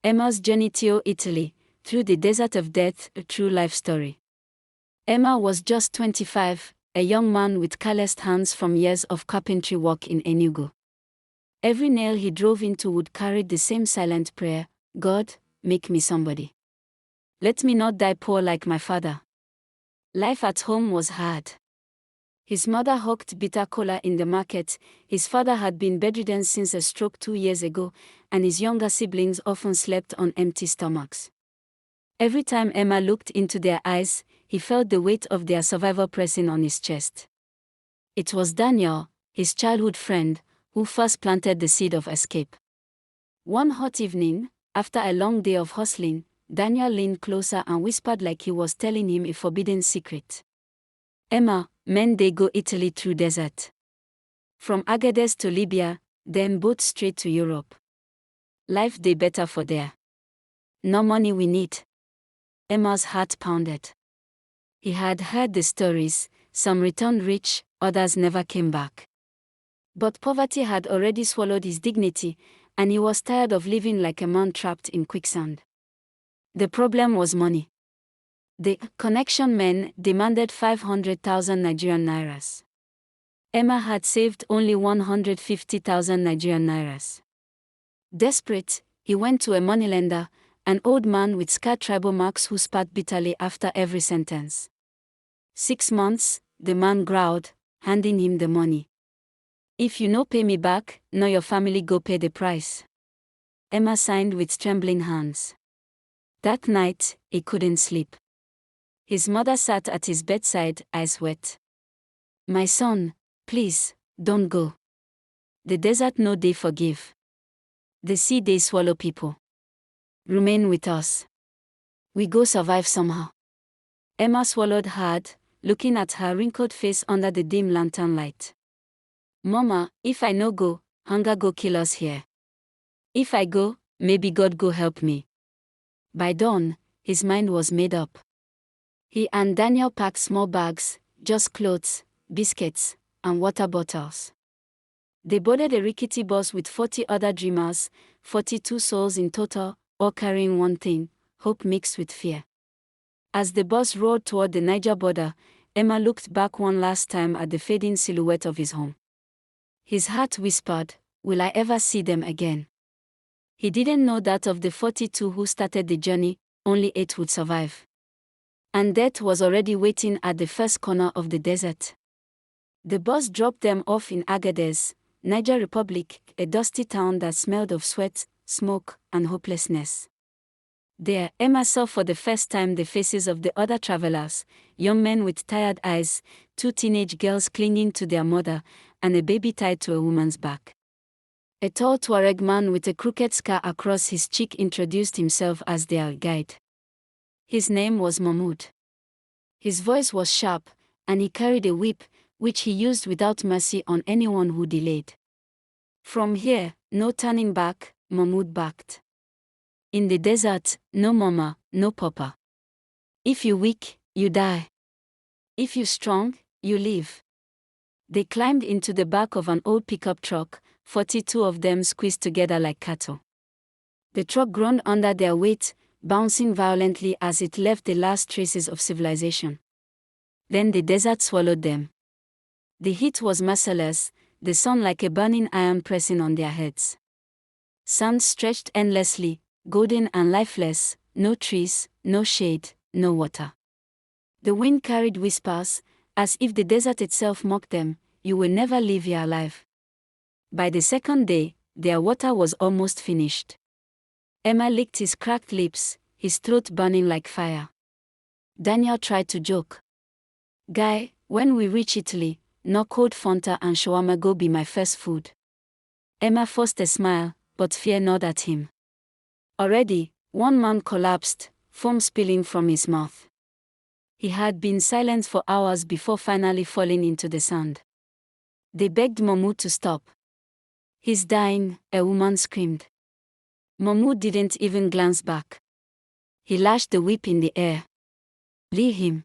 Emma's journey to Italy, through the desert of death, a true life story. Emma was just 25, a young man with calloused hands from years of carpentry work in Enugu. Every nail he drove into wood carried the same silent prayer: God, make me somebody. Let me not die poor like my father. Life at home was hard. His mother hawked bitter cola in the market, his father had been bedridden since a stroke 2 years ago, and his younger siblings often slept on empty stomachs. Every time Emma looked into their eyes, he felt the weight of their survival pressing on his chest. It was Daniel, his childhood friend, who first planted the seed of escape. One hot evening, after a long day of hustling, Daniel leaned closer and whispered like he was telling him a forbidden secret. Emma, men they go Italy through desert. From Agadez to Libya, then boat straight to Europe. Life they better for there. No money we need. Emma's heart pounded. He had heard the stories, some returned rich, others never came back. But poverty had already swallowed his dignity, and he was tired of living like a man trapped in quicksand. The problem was money. The connection men demanded 500,000 Nigerian nairas. Emma had saved only 150,000 Nigerian nairas. Desperate, he went to a moneylender, an old man with scarred tribal marks who spat bitterly after every sentence. 6 months, the man growled, handing him the money. If you no pay me back, no your family go pay the price. Emma signed with trembling hands. That night, he couldn't sleep. His mother sat at his bedside, eyes wet. My son, please, don't go. The desert no they forgive. The sea they swallow people. Remain with us. We go survive somehow. Emma swallowed hard, looking at her wrinkled face under the dim lantern light. Mama, if I no go, hunger go kill us here. If I go, maybe God go help me. By dawn, his mind was made up. He and Daniel packed small bags, just clothes, biscuits, and water bottles. They boarded a rickety bus with 40 other dreamers, 42 souls in total, all carrying one thing: hope mixed with fear. As the bus roared toward the Niger border, Emma looked back one last time at the fading silhouette of his home. His heart whispered, will I ever see them again? He didn't know that of the 42 who started the journey, only 8 would survive. And death was already waiting at the first corner of the desert. The bus dropped them off in Agadez, Niger Republic, a dusty town that smelled of sweat, smoke, and hopelessness. There, Emma saw for the first time the faces of the other travelers, young men with tired eyes, 2 teenage girls clinging to their mother, and a baby tied to a woman's back. A tall Tuareg man with a crooked scar across his cheek introduced himself as their guide. His name was Mahmoud. His voice was sharp, and he carried a whip, which he used without mercy on anyone who delayed. From here, no turning back, Mahmoud barked. In the desert, no mama, no papa. If you weak, you die. If you strong, you live. They climbed into the back of an old pickup truck, 42 of them squeezed together like cattle. The truck groaned under their weight, bouncing violently as it left the last traces of civilization. Then the desert swallowed them. The heat was merciless, the sun like a burning iron pressing on their heads. Sand stretched endlessly, golden and lifeless, no trees, no shade, no water. The wind carried whispers, as if the desert itself mocked them, you will never leave here alive. By the second day, their water was almost finished. Emma licked his cracked lips, his throat burning like fire. Daniel tried to joke. Guy, when we reach Italy, no cold Fanta and shawarma go be my first food. Emma forced a smile, but fear gnawed at him. Already, one man collapsed, foam spilling from his mouth. He had been silent for hours before finally falling into the sand. They begged Mahmoud to stop. He's dying, a woman screamed. Mahmoud didn't even glance back. He lashed the whip in the air. Leave him.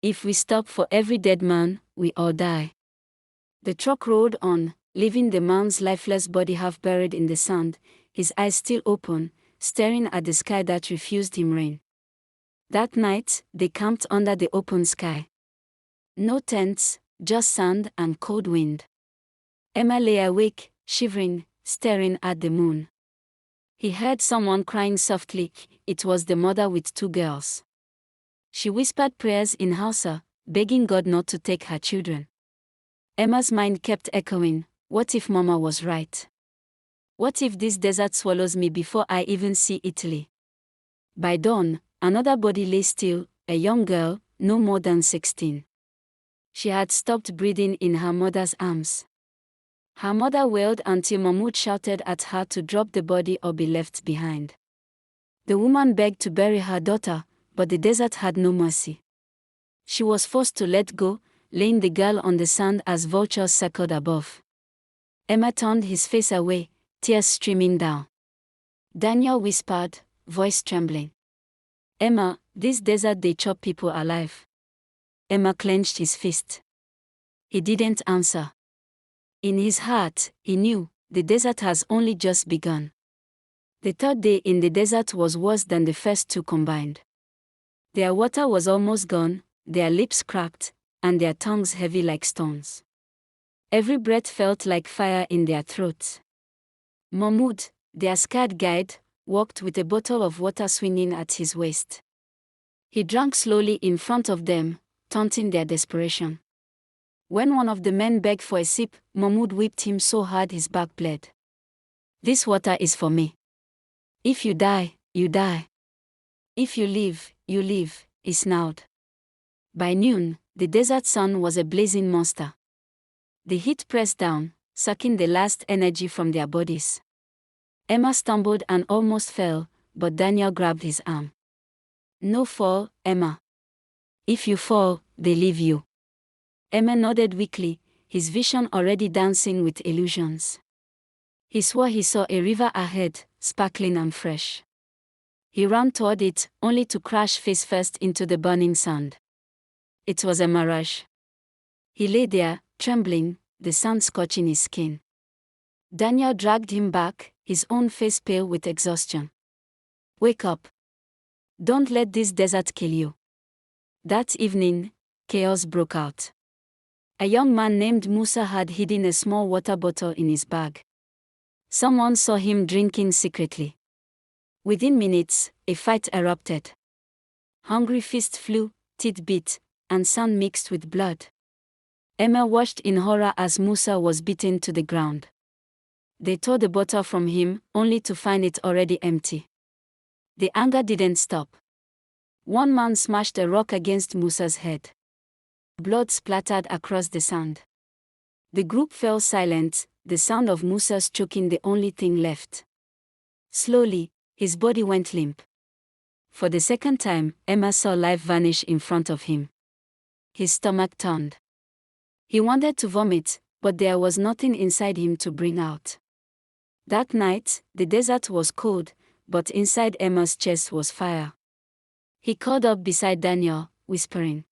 If we stop for every dead man, we all die. The truck rolled on, leaving the man's lifeless body half buried in the sand, his eyes still open, staring at the sky that refused him rain. That night, they camped under the open sky. No tents, just sand and cold wind. Emma lay awake, shivering, staring at the moon. He heard someone crying softly. It was the mother with 2 girls. She whispered prayers in Hausa, begging God not to take her children. Emma's mind kept echoing, what if Mama was right? What if this desert swallows me before I even see Italy? By dawn, another body lay still, a young girl, no more than 16. She had stopped breathing in her mother's arms. Her mother wailed until Mahmoud shouted at her to drop the body or be left behind. The woman begged to bury her daughter, but the desert had no mercy. She was forced to let go, laying the girl on the sand as vultures circled above. Emma turned his face away, tears streaming down. Daniel whispered, voice trembling. Emma, this desert they chop people alive. Emma clenched his fist. He didn't answer. In his heart, he knew, the desert has only just begun. The 3rd day in the desert was worse than the first 2 combined. Their water was almost gone, their lips cracked, and their tongues heavy like stones. Every breath felt like fire in their throats. Mahmoud, their scared guide, walked with a bottle of water swinging at his waist. He drank slowly in front of them, taunting their desperation. When one of the men begged for a sip, Mahmoud whipped him so hard his back bled. This water is for me. If you die, you die. If you live, you live, he snarled. By noon, the desert sun was a blazing monster. The heat pressed down, sucking the last energy from their bodies. Emma stumbled and almost fell, but Daniel grabbed his arm. No fall, Emma. If you fall, they leave you. Emma nodded weakly, his vision already dancing with illusions. He swore he saw a river ahead, sparkling and fresh. He ran toward it, only to crash face first into the burning sand. It was a mirage. He lay there, trembling, the sand scorching his skin. Daniel dragged him back, his own face pale with exhaustion. Wake up. Don't let this desert kill you. That evening, chaos broke out. A young man named Musa had hidden a small water bottle in his bag. Someone saw him drinking secretly. Within minutes, a fight erupted. Hungry fists flew, teeth bit, and sand mixed with blood. Emma watched in horror as Musa was beaten to the ground. They tore the bottle from him, only to find it already empty. The anger didn't stop. One man smashed a rock against Musa's head. Blood splattered across the sand. The group fell silent, the sound of Musa's choking the only thing left. Slowly, his body went limp. For the second time, Emma saw life vanish in front of him. His stomach turned. He wanted to vomit, but there was nothing inside him to bring out. That night, the desert was cold, but inside Emma's chest was fire. He curled up beside Daniel, whispering,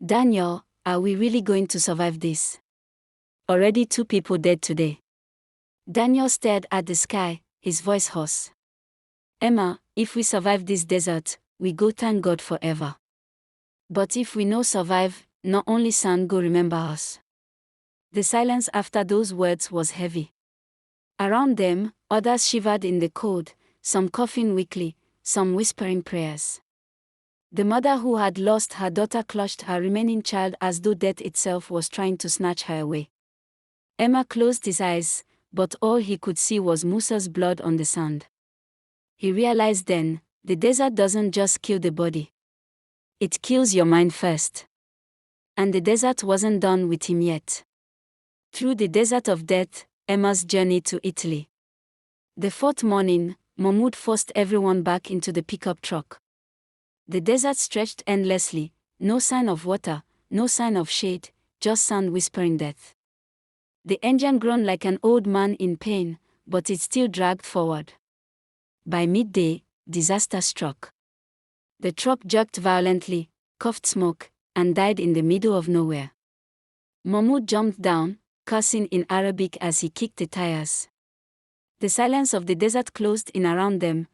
Daniel, are we really going to survive this? Already 2 people dead today. Daniel stared at the sky, his voice hoarse. Emma, if we survive this desert, we go thank God forever. But if we no survive, not only sand go remember us. The silence after those words was heavy. Around them, others shivered in the cold, some coughing weakly, some whispering prayers. The mother who had lost her daughter clutched her remaining child as though death itself was trying to snatch her away. Emma closed his eyes, but all he could see was Musa's blood on the sand. He realized then, the desert doesn't just kill the body. It kills your mind first. And the desert wasn't done with him yet. Through the desert of death, Emma's journey to Italy. The 4th morning, Mahmoud forced everyone back into the pickup truck. The desert stretched endlessly, no sign of water, no sign of shade, just sand whispering death. The engine groaned like an old man in pain, but it still dragged forward. By midday, disaster struck. The truck jerked violently, coughed smoke, and died in the middle of nowhere. Mahmoud jumped down, cursing in Arabic as he kicked the tires. The silence of the desert closed in around them,